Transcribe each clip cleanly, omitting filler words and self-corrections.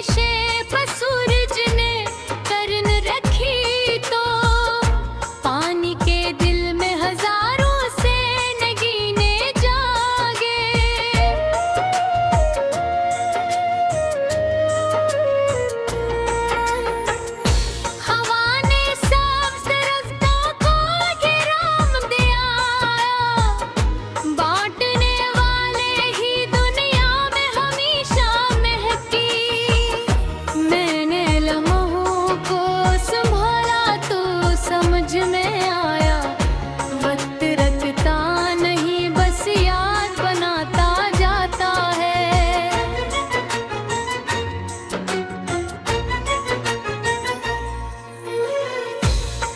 Shape सूरज ने करन रखी तो पानी के दिल में हजारों से नगीने जागे। हवा ने सब्ज रफ्ता को घेराम दिया, बांटने वाले ही दुनिया में हमेशा महकी। मैंने लम्हों को संभाला तो समझ में आया, वक्त रखता नहीं बस याद बनाता जाता है।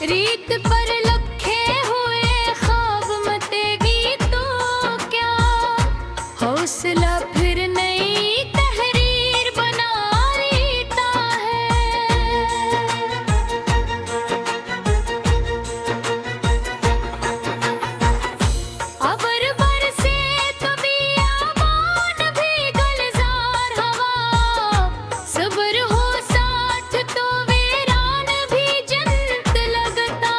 रीत पर लखे हुए ख्वाब मतेगी तो क्या, हौसला फिर नई तहरीर बना लेता है। अबर बरसे तो बियाबान भी गुलजार हवा, सब्र हो साथ तो वीरान भी जन्नत लगता।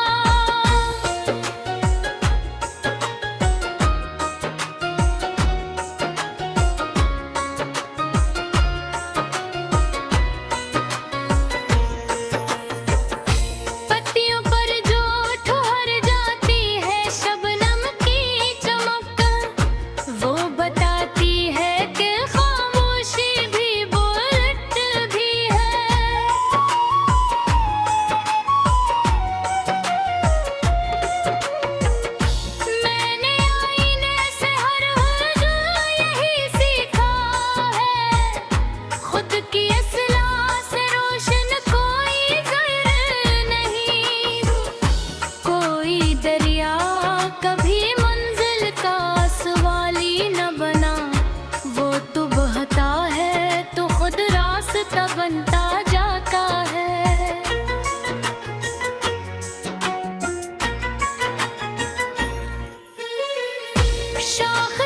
पत्तियों पर जो ठहर जाती है शबनम की चमक, वो बताती है कि खामोशी भी बुलट भी है। मैंने आईने से हर जो यही सीखा है, खुद की असलाह से रोशन कोई ज़र नहीं। कोई दरिया कभी मंजिल का सवाली न बना, वो तो बहता है तो खुद रास्ता बनता जाता है। शाख